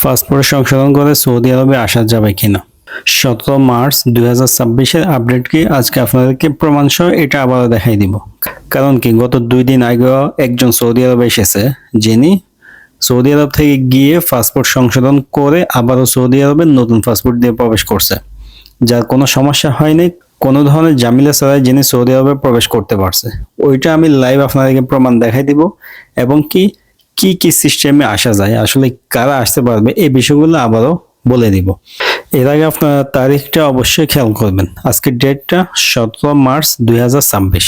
Passport সংশোধন করে Saudi আরবে আসা যাবে কিনা। 17 মার্চ 2026-এর আপডেট কি আজকে আপনাদেরকে প্রমাণ সহ এটা আবারও দেখাই দিব। কারণ কি গত 2 দিন আগেও একজন সৌদি আরবে এসেছে, যিনি সৌদি আরব থেকে গিয়ে পাসপোর্ট সংশোধন করে আবারও সৌদি আরবে নতুন পাসপোর্ট দিয়ে প্রবেশ করছে, যার কোনো সমস্যা হয়নি, কোনো ধরনের ঝামেলা ছাড়াই যিনি সৌদি আরবে প্রবেশ করতে পারছে। ওইটা আমি লাইভ আপনাদেরকে প্রমাণ দেখাই দিব এবং কি কি সিস্টেমে আসা যায়, আসলে কারা আসতে পারবে, এই বিষয়গুলো আবারও বলে দিব। এর আগে আপনারা তারিখটা অবশ্যই খেয়াল করবেন। আজকের ডেটটা 17 মার্চ 2026।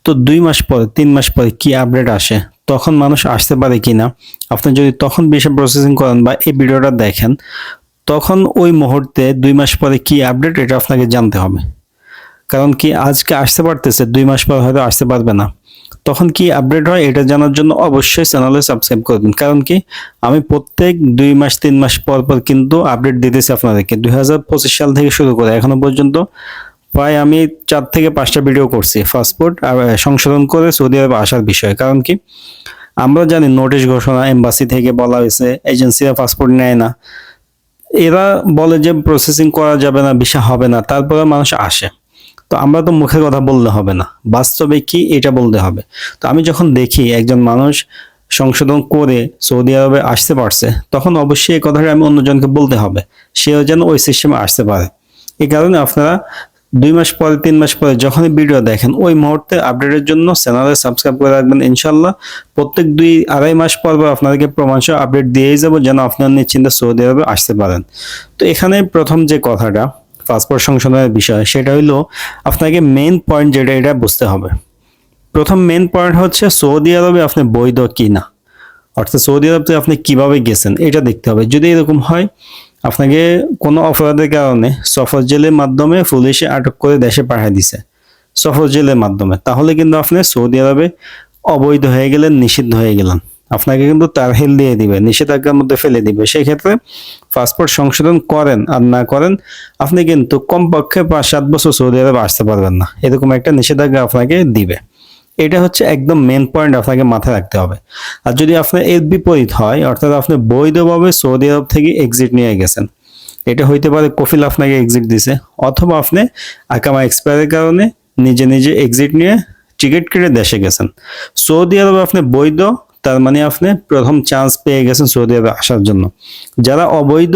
তো 2 মাস পরে 3 মাস পরে কি আপডেট আসে, তখন মানুষ আসতে পারে কিনা, আপনি যদি তখন ভিসা প্রসেসিং করেন বা এই ভিডিওটা দেখেন, তখন ওই মুহূর্তে 2 মাস পরে কি আপডেট এটা আপনাকে জানতে হবে। কারণ কি আজকে আসতে পারতেছে, 2 মাস পর হয়তো আসতে পারবে না, তখন কি আপডেট হয় এটা জানার জন্য অবশ্যই চ্যানেলে সাবস্ক্রাইব করবেন। কারণ কি আমি প্রত্যেক 2 মাস 3 মাস পর পর কিন্তু আপডেট দিতেছি আপনাদেরকে। 2025 সাল থেকে শুরু করে এখনো পর্যন্ত প্রায় আমি 4 থেকে 5টা ভিডিও করছি পাসপোর্ট সংশোধন করে সৌদি আরবে আসার বিষয়ে। কারণ কি আমরা জানি নোটিশ ঘোষণা এম্বাসি থেকে বলা হয়েছে, এজেন্সিরা পাসপোর্ট নেয় না, এরা বলে যে প্রসেসিং করা যাবে না, ভিসা হবে না, তারপরে মানুষ আসে। তো আমরা তো মুখের কথা বললে হবে না, বাস্তবে কি এটা বলতে হবে। তো আমি যখন দেখি একজন মানুষ সংশোধন করে সৌদি আরবে আসতে পারছে, তখন অবশ্যই এই কথাটা আমি অন্যজনকে বলতে হবে, সেও যেন ওই সিস্টেমে আসতে পারে। এই কারণে আপনারা 2 মাস পরে 3 মাস পরে যখনই ভিডিও দেখেন, ওই মুহূর্তে আপডেটের জন্য চ্যানেলে সাবস্ক্রাইব করে রাখবেন। ইনশাল্লাহ প্রত্যেক 2-2.5 মাস পর আপনাদেরকে প্রমাণসহ আপডেট দিয়েই যাব, যেন আপনার নিশ্চিন্তে সৌদি আরবে আসতে পারেন। তো এখানে প্রথম যে কথাটা পাসপোর্ট সংশোধনের বিষয়, সেটা হইলো আপনাকে মেইন পয়েন্ট যেটা এটা বুঝতে হবে। প্রথম মেইন পয়েন্ট হচ্ছে সৌদি আরবে আপনি বৈধ কিনা, অর্থাৎ সৌদি আরবে আপনি কিভাবে গেছেন এটা দেখতে হবে। যদি এরকম হয় আপনাকে কোনো অপরাধের কারণে সফর জেলের মাধ্যমে পুলিশে আটক করে দেশে পাঠিয়ে দিছে, সফর জেলের মাধ্যমে, তাহলে কিন্তু আপনি সৌদি আরবে অবৈধ হয়ে গেলেন, নিষিদ্ধ হয়ে গেলেন, আপনাকে কিন্তু তারহিল দিয়ে দিবে, নিষেধাজ্ঞার মধ্যে ফেলে দিবে। সেই ক্ষেত্রে পাসপোর্ট সংশোধন করেন আর না করেন, আপনি কিন্তু কমপক্ষে 5-7 বছর সৌদি আরবে আসতে পারবেন না, এরকম একটা নিষেধাজ্ঞা আপনাকে দিবে। এটা হচ্ছে একদম মেন পয়েন্ট, আপনাকে মাথায় রাখতে হবে। আর যদি আপনার এর বিপরীত হয়, অর্থাৎ আপনি বৈধভাবে সৌদি আরব থেকে এক্সিট নিয়ে গেছেন, এটা হইতে পারে কফিল আপনাকে এক্সিট দিছে, অথবা আপনি আকামা এক্সপায়ারের কারণে নিজে নিজে এক্সিট নিয়ে টিকিট কেটে দেশে গেছেন। সৌদি আরবে আপনি বৈধ, তার মানে আপনি প্রথম চান্স পেয়ে গেছেন সৌদি আরবে আসার জন্য। যারা অবৈধ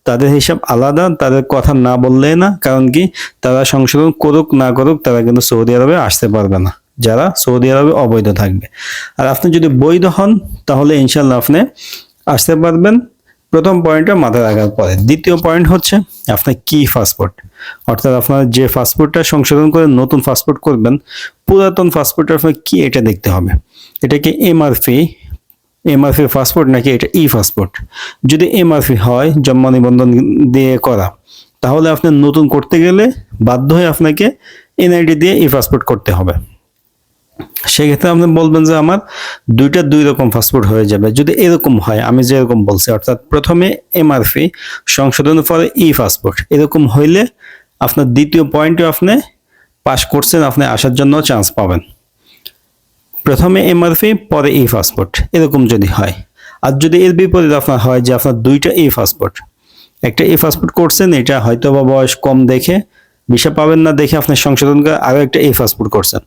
তাদের হিসাব আলাদা, তাদের কথা না বললেই না। কারণ কি তারা সংশোধন করুক না করুক, তারা কিন্তু সৌদি আরবে আসতে পারবে না, যারা সৌদি আরবে অবৈধ থাকবে। আর আপনি যদি বৈধ হন, তাহলে ইনশাল্লাহ আপনি আসতে পারবেন। প্রথম পয়েন্টটা মাথায় রাখার পরে দ্বিতীয় পয়েন্ট হচ্ছে আপনার কি পাসপোর্ট, অর্থাৎ আপনার যে পাসপোর্টটা সংশোধন করে নতুন পাসপোর্ট করবেন, পুরাতন পাসপোর্টটা আপনার কি এটা দেখতে হবে। এটা কি এমআরপি পাসপোর্ট নাকি এটা ই পাসপোর্ট। যদি এমআরপি হয়, জন্ম নিবন্ধন দিয়ে করা, তাহলে আপনি নতুন করতে গেলে বাধ্য হয়ে আপনাকে এনআইডি দিয়ে ই পাসপোর্ট করতে হবে। সেক্ষেত্রে আপনি বলবেন যে আমার 2 রকম পাসপোর্ট হয়ে যাবে। যদি এরকম হয় আমি যেরকম বলছি, অর্থাৎ প্রথমে এমআরপি সংশোধনের পরে ই পাসপোর্ট, এরকম হইলে আপনার দ্বিতীয় পয়েন্টে আপনি পাস করছেন, আপনি আসার জন্য চান্স পাবেন। প্রথমে এমআরপি পরে ই পাসপোর্ট, এরকম যদি হয়। আর যদি এর বিপরীত আপনার হয় যে আপনার 2টা ই পাসপোর্ট, একটা ই পাসপোর্ট করছেন, এটা হয়তো বা বয়স কম দেখে ভিসা পাবেন না দেখে আপনি সংশোধন করে আরো একটা ই পাসপোর্ট করছেন,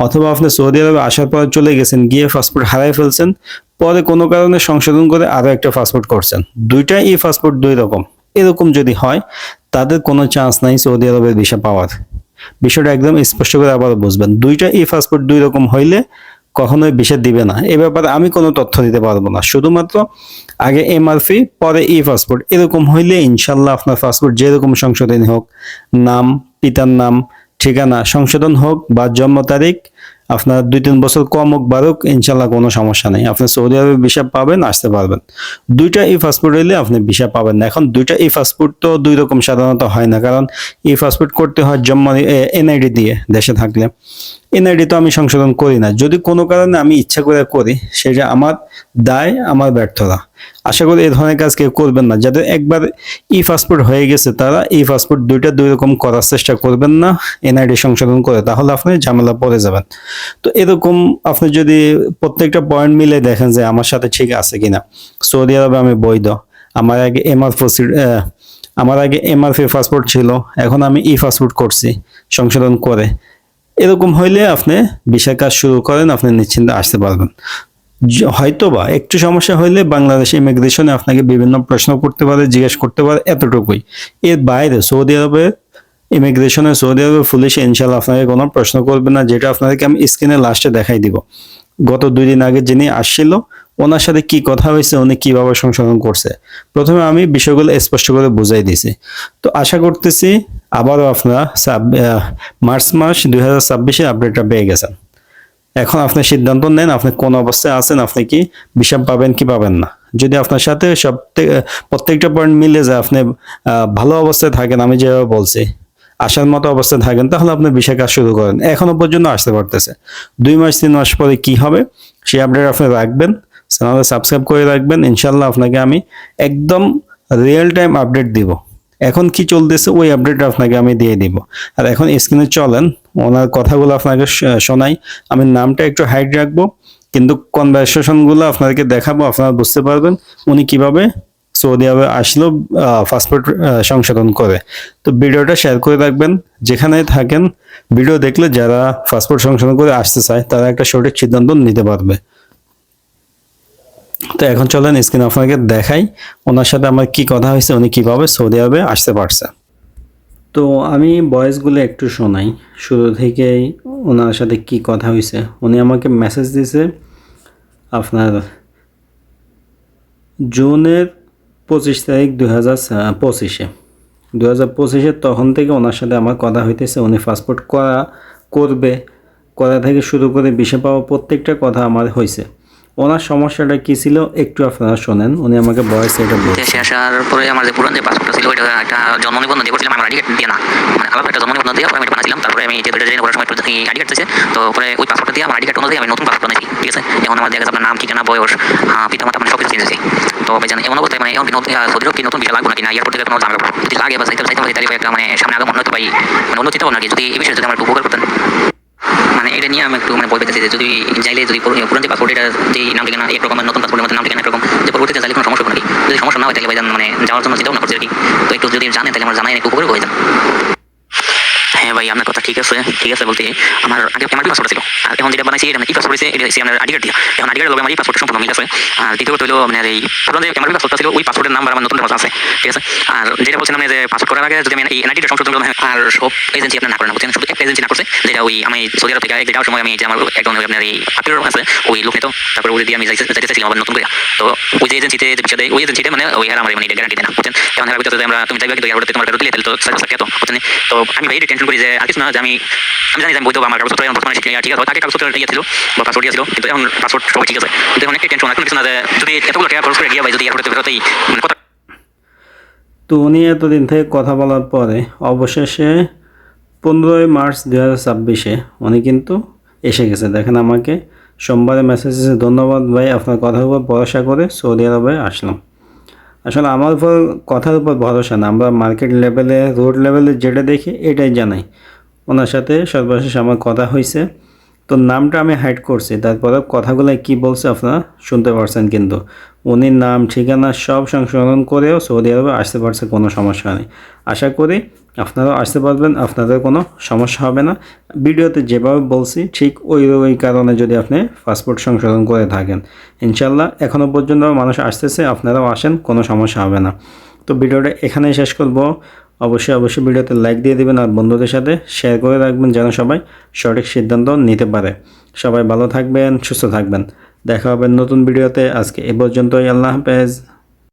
অথবা আপনি সৌদি আরবে আসার পর চলে গেছেন, গিয়ে পাসপোর্ট হারাই ফেলছেন, পরে কোনো কারণে সংশোধন করে আরো একটা পাসপোর্ট করছেন, 2টা ই পাসপোর্ট 2 রকম, এরকম যদি হয় তাদের কোনো চান্স নাই সৌদি আরবের ভিসা পাওয়ার। বিষয়টা একদম স্পষ্ট করে আবার বুঝবেন। 2টা ই পাসপোর্ট 2 রকম হইলে কখনোই ভিসা দিবে না। এ ব্যাপারে আমি কোনো তথ্য দিতে পারবো না, শুধুমাত্র আগে এমআরপি পরে ই পাসপোর্ট, এরকম হইলে ইনশাল্লাহ আপনার পাসপোর্ট যেরকম সংশোধনী হোক, নাম, পিতার নাম, ঠিকানা সংশোধন হোক বা জন্ম তারিখ আপনার 2-3 বছর কম হোক বাড়ুক, ইনশাল্লাহ কোনো সমস্যা নেই, আপনি সৌদি আরবে ভিসা পাবেন, আসতে পারবেন। 2টা ই পাসপোর্ট হইলে আপনি ভিসা পাবেন না। এখন 2টা ই পাসপোর্ট তো 2 রকম সাধারণত হয় না, কারণ ই পাসপোর্ট করতে হয় জন্ম এনআইডি দিয়ে দেশে থাকলে। এনআইডি তো আমি সংশোধন করি না, যদি কোনো কারণে আমি ইচ্ছা করে করি, সেটা আমার দায়, আমার ব্যর্থতা। আশা করি এই ধরনের কাজ কেউ করবেন না। যাদের একবার ই পাসপোর্ট হয়ে গেছে, তারা ই পাসপোর্ট 2টা 2 রকম করার চেষ্টা করবেন না এনআইডি সংশোধন করে, তাহলে আপনি ঝামেলা পড়ে যাবেন। তো এরকম আপনি যদি প্রত্যেকটা পয়েন্ট মিলে দেখেন যে আমার সাথে ঠিক আছে কিনা, সৌদি আরবে আমি বৈধ, আমার আগে এমআরপি পাসপোর্ট ছিল, এখন আমি ই পাসপোর্ট করছি সংশোধন করে। এরকম হইলে আপনি ভিসার কাজ শুরু করেন, আপনি নিশ্চিন্তে আসতে পারবেন। হয়তোবা একটু সমস্যা হইলে বাংলাদেশ ইমিগ্রেশনে আপনাকে বিভিন্ন প্রশ্ন করতে পারে, জিজ্ঞেস করতে পারে, এতটুকুই। এর বাইরে সৌদি আরবের পুলিশ ইনশাল্লাহ আপনাকে কোনো প্রশ্ন করবে না, যেটা আপনাদেরকে আমি স্ক্রিনে লাস্টে দেখাই দিব। গত 2 দিন আগে যিনি আসছিল, ওনার সাথে কি কথা হয়েছে, উনি কিভাবে সংশোধন করছে, প্রথমে আমি বিষয়গুলো স্পষ্ট করে বুঝাই দিছি। তো আশা করতেছি আবারও আপনারা মার্চ মাস 2026-এর আপডেটটা পেয়ে গেছেন। এখন আপনি সিদ্ধান্ত নেন আপনি কোন অবস্থায় আছেন, আপনি কি ভিসা পাবেন কি পাবেন না। যদি আপনার সাথে প্রত্যেকটা পয়েন্ট মিলে যায়, আপনি ভালো অবস্থায় থাকেন, আমি যেভাবে বলছি আসার মতো অবস্থায় থাকেন, তাহলে আপনি ভিসা কাজ শুরু করেন। এখনো পর্যন্ত আসতে পারতেছে। 2 মাস 3 মাস পরে কি হবে সেই আপডেট আপনি রাখবেন, চ্যানেলে সাবস্ক্রাইব করে রাখবেন। ইনশাল্লাহ আপনাকে আমি একদম রিয়েল টাইম আপডেট দিব। এখন কি চলতেছে ওই আপডেটটা আপনাকে আমি দিয়ে দিব। আর এখন স্ক্রিনে চলেন, ওনার কথাগুলো আপনাকে শোনাই। আমি নামটা একটু হাইড রাখবো, কিন্তু কনভারসেশনগুলো আপনাদেরকে দেখাবো, আপনারা বুঝতে পারবেন উনি কিভাবে সৌদি আরবে আসলো পাসপোর্ট সংশোধন করে। তো ভিডিওটা শেয়ার করে রাখবেন, যেখানে থাকেন ভিডিও দেখলে যারা পাসপোর্ট সংশোধন করে আসতে চায় তারা একটা সঠিক সিদ্ধান্ত নিতে পারবে। তো এখন চলেন স্ক্রিনে আপনাকে দেখাই ওনার সাথে আমার কি কথা হয়েছে, উনি কিভাবে সৌদি আরবে আসতে পারছে। তো আমি ভয়েসগুলো একটু শোনাই শুরু থেকেই ওনার সাথে কি কথা হয়েছে। উনি আমাকে মেসেজ দিয়েছে আপনার জুনের 25 তারিখ 2025-এ তখন থেকে ওনার সাথে আমার কথা হইতেছে। উনি পাসপোর্ট করা থেকে শুরু করে ভিসা পাওয়া প্রত্যেকটা কথা আমার হয়েছে। ওনার সমস্যাটা কি ছিল একটু আপনারা শোনেন, উনি আমাকে ভয়েস এটা বলছে। দেশে আসার পরে আমার যে পুরান যে পাসপোর্টটা ছিল ওইটা একটা জন্ম নিবন্ধন দিয়ে করছিলাম, আমার আইডি কার্ড দিয়ে না, মানে আলাদা একটা জন্ম নিবন্ধন দিয়ে আমি এটা বানাইছিলাম। তারপরে আমি যে দুইটা করার সময় একটু আইডি কার্ড দিয়েছে, তো পরে ওই পাসপোর্টটা দিয়ে আমার আইডি কার্ড অনুযায়ী আমি নতুন পাসপোর্ট বানাইছি। ঠিক আছে, এখন আমার দেখা যাচ্ছে আপনার নাম, ঠিকানা, বয়স, পিতামাতা, মানে সব কিছু চেঞ্জ হয়েছে। তো ভাই জানেন এমন অবস্থায় মানে এখন সৌদি আরব কি নতুন ভিসা লাগবে নাকি না, এয়ারপোর্ট থেকে কোনো ঝামেলা পড়বে, যদি লাগে বা চাইতে তাহলে একটা মানে সামনে আগে মনে হতে পাই মানে অন্য চিন্তা ভাবনা কি, যদি এই বিষয়ে যদি আমার একটু উপকার করতেন। মানে এটা নিয়ে আমি একটু মানে বই পেতেছি যে যদি চাইলে যদি পুরান যে পাসপোর্ট এটা যে নাম ঠিকানা একরকম, নতুন পাসপোর্টের মধ্যে নাম ঠিকানা একরকম, যে পরবর্তীতে চাইলে কোনো সমস্যা হবে নাকি, যদি সমস্যা না হয় তাহলে ভাইজান মানে যাওয়ার জন্য চিন্তা ভাবনা করছি আর কি। তো একটু যদি জানেন তাহলে আমার জানাই একটু উপকার হয়ে যান। হ্যাঁ ভাই আপনার কথা ঠিক আছে বলতে আমার আগে আমার পাসপোর্ট ছিল, আর এখন যেটা বানাইছি এটা কি পাসপোর্ট হয়েছে, এটা হচ্ছে আমার আইডি কার্ড দিয়া। এখন আইডি কার্ডের লগে আমার এই পাসপোর্ট সম্পূর্ণ মিল আছে। আর দ্বিতীয় কথা হলো মানে এই পুরান যে আমার পাসপোর্টটা ছিল ওই পাসপোর্টের নাম্বার আমার নতুন আছে। ঠিক আছে, আর যেটা বলছিলাম যে পাসপোর্ট করার আগে যদি আমি এই এনআইডিটা সংশোধন করলাম, আর সব এজেন্সি আপনার না করেন, বুঝছেন, শুধু একটা এজেন্সি না করছে, যেটা ওই আমি সৌদি আরব থেকে আগে যাওয়ার সময় আমি যে আমার একজন আপনার এই আত্মীয় আছে ওই লোক নিত, তারপরে ওই দিয়ে আমি যাইতেছিলাম আবার নতুন করে। তো ওই যে এজেন্সিতে যে বিষয় দেয় ওই এজেন্সিতে মানে ওই আর আমার মানে গ্যারান্টি দেয় না, বুঝছেন। এখন হেরা বলতে আমরা তুমি যাইবা কিন্তু এয়ারপোর্টে তোমার ফেরত দিলে তাহলে তো সার্ভিস লাগে, তো বুঝছেন। তো আমি ভাই টেনশন করি যে আর কিছু না, যে আমি জানি যে আমি বইতে আমার কাগজপত্র এখন বর্তমানে ঠিক আছে, আগে কাগজপত্র ইয়ে ছিল বা পাসপোর্ট ছিল, কিন্তু এখন পাসপোর্ট সবাই ঠিক আছে। কিন্তু এখন একটা টেনশন এখন কিছু না, যে যদি এতগুলো টাকা খরচ করে গিয়ে ভাই যদি এয়ারপোর্টে ফেরতেই মানে কথা। তো উনি এতদিন থেকে কথা বলার পরে অবশেষে 15 মার্চ 2026-এ উনি কিন্তু এসে গেছে। দেখেন আমাকে সোমবারে মেসেজ এসেছে, ধন্যবাদ ভাই আপনার কথার উপর ভরসা করে সৌদি আরবে আসলাম। আসলে আমার উপর কথার উপর ভরসা না, আমরা মার্কেট লেভেলে রোড লেভেলে যেটা দেখি এটাই জানাই। ওনার সাথে সর্বশেষ আমার কথা হয়েছে, তো নামটা আমি হাইড করছি, তারপরে কথাগুলো কি বলছে আপনারা শুনতে পারছেন। কিন্তু উনি নাম ঠিকানা সব সংশোধন করেও সৌদি আরবে আসতে পারছে, কোনো সমস্যা নেই। আশা করি আপনারাও আসতে পারবেন, আপনাদের কোনো সমস্যা হবে না। ভিডিওতে যেভাবে বলছি ঠিক ওই কারণে যদি আপনি পাসপোর্ট সংশোধন করে থাকেন, ইনশাল্লাহ এখনও পর্যন্ত মানুষ আসতেছে, আপনারাও আসেন, কোনো সমস্যা হবে না। তো ভিডিওটা এখানেই শেষ করব। অবশ্যই ভিডিওতে লাইক দিয়ে দিবেন আর বন্ধুদের সাথে শেয়ার করে রাখবেন যেন সবাই সঠিক সিদ্ধান্ত নিতে পারে। সবাই ভালো থাকবেন, সুস্থ থাকবেন, দেখা হবে নতুন ভিডিওতে। আজকে এ পর্যন্তই, আল্লাহ হাফেজ।